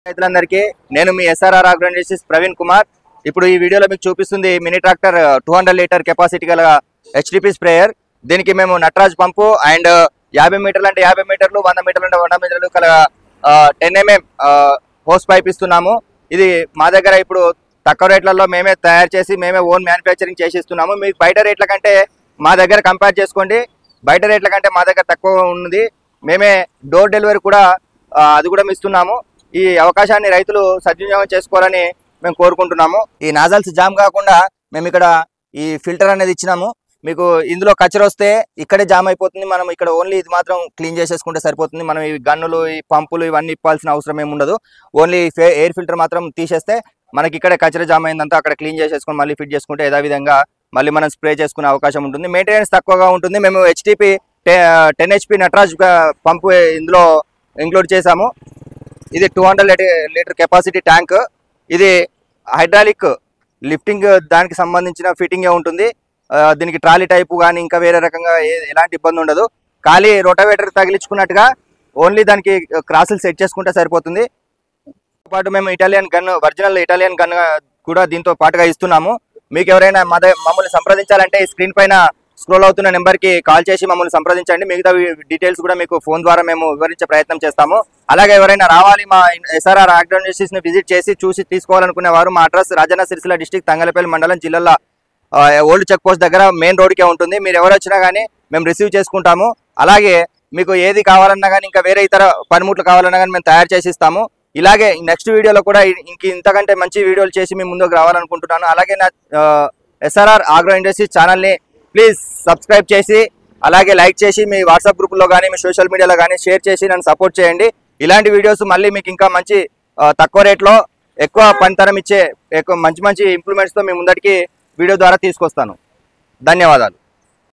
రైతులందరికీ నేను మీ SRR Agro Industries Praveen Kumar. ఇప్పుడు ఈ వీడియోలో మీకు చూపిస్తుంది మినీ ట్రాక్టర్ 200 లీటర్ కెపాసిటీ గల HTP స్ప్రేయర్. దీనికి మేము నటరాజ్ పంపు అండ్ 50 మీటర్లు అంటే 50 మీటర్లు, 100 మీటర్లు అంటే 100 మీటర్లు కల 10 mm హోస్ పైప్ ఇస్తున్నాము. ఇది మా దగ్గర ఇప్పుడు తక్కువ రేట్లలో మేమే తయారు చేసి మేమే ఓన్ మ్యానుఫ్యాక్చరింగ్ చేసి ఇస్తున్నాము. మీకు బయట రేట్ల కంటే మా దగ్గర కంపేర్ చేసుకోండి, బయట రేట్ల కంటే మా దగ్గర తక్కువ ఉంది. మేమే డోర్ డెలివరీ కూడా అది కూడా ఇస్తున్నాము. ఈ అవకాశాన్ని రైతులు సద్వినియోగం చేసుకోవాలని మేము కోరుకుంటున్నాము. ఈ నాజల్స్ జామ్ కాకుండా మేము ఇక్కడ ఈ ఫిల్టర్ అనేది ఇచ్చినాము. మీకు ఇందులో కచర వస్తే ఇక్కడే జామ్ అయిపోతుంది. మనం ఇక్కడ ఓన్లీ ఇది మాత్రం క్లీన్ చేసేసుకుంటే సరిపోతుంది. మనం ఈ గన్నులు, ఈ పంపులు ఇవన్నీ ఇప్పాల్సిన అవసరం ఏమి ఉండదు. ఓన్లీ ఎయిర్ ఫిల్టర్ మాత్రం తీసేస్తే మనకి ఇక్కడే కచర జామ్ అయిందంతా అక్కడ క్లీన్ చేసేసుకొని మళ్ళీ ఫిట్ చేసుకుంటే యథావిధంగా మళ్ళీ మనం స్ప్రే చేసుకునే అవకాశం ఉంటుంది. మెయింటెనెన్స్ తక్కువగా ఉంటుంది. మేము HTP 10 HP నటరాజ్ పంపు ఇందులో ఇంక్లూడ్ చేసాము. ఇది 200 లీటర్ కెపాసిటీ ట్యాంక్. ఇది హైడ్రాలిక్ లిఫ్టింగ్ దానికి సంబంధించిన ఫిట్టింగే ఉంటుంది. దీనికి ట్రాలీ టైపు కానీ ఇంకా వేరే రకంగా ఎలాంటి ఇబ్బంది ఉండదు. ఖాళీ రోటావేటర్ తగిలించుకున్నట్టుగా ఓన్లీ దానికి క్రాసులు సెట్ చేసుకుంటే సరిపోతుంది. పాటు మేము Italian gun, original Italian gun కూడా దీంతో పాటుగా ఇస్తున్నాము. మీకు ఎవరైనా మమ్మల్ని సంప్రదించాలంటే ఈ స్క్రీన్ పైన స్క్రోల్ అవుతున్న నెంబర్కి కాల్ చేసి మమ్మల్ని సంప్రదించండి. మిగతా డీటెయిల్స్ కూడా మీకు ఫోన్ ద్వారా మేము వివరించే ప్రయత్నం చేస్తాము. అలాగే ఎవరైనా రావాలి మా SRR Agro Industries ని విజిట్ చేసి చూసి తీసుకోవాలనుకునే వారు మా అడ్రస్ రాజన్న సిరిసిల్ల డిస్ట్రిక్ట్, తంగలపల్లి మండలం, జిల్లాలో ఓల్డ్ చెక్ పోస్ట్ దగ్గర మెయిన్ రోడ్కే ఉంటుంది. మీరు ఎవరు వచ్చినా కానీ మేము రిసీవ్ చేసుకుంటాము. అలాగే మీకు ఏది కావాలన్నా కానీ ఇంకా వేరే ఇతర పనిముట్లు కావాలన్నా కానీ మేము తయారు చేసి ఇస్తాము. ఇలాగే నెక్స్ట్ వీడియోలో కూడా ఇంతకంటే మంచి వీడియోలు చేసి మీ ముందుకు రావాలనుకుంటున్నాను. అలాగే నా SRR Agro Industries ఛానల్ని ప్లీజ్ సబ్స్క్రైబ్ చేసి అలాగే లైక్ చేసి మీ వాట్సాప్ గ్రూప్లో కానీ మీ సోషల్ మీడియాలో కానీ షేర్ చేసి నన్ను సపోర్ట్ చేయండి. ఇలాంటి వీడియోస్ మళ్ళీ మీకు ఇంకా మంచి తక్కువ రేట్లో ఎక్కువ పనితనం ఇచ్చే మంచి మంచి ఇంప్లిమెంట్స్తో మీ ముందటికి వీడియో ద్వారా తీసుకొస్తాను. ధన్యవాదాలు.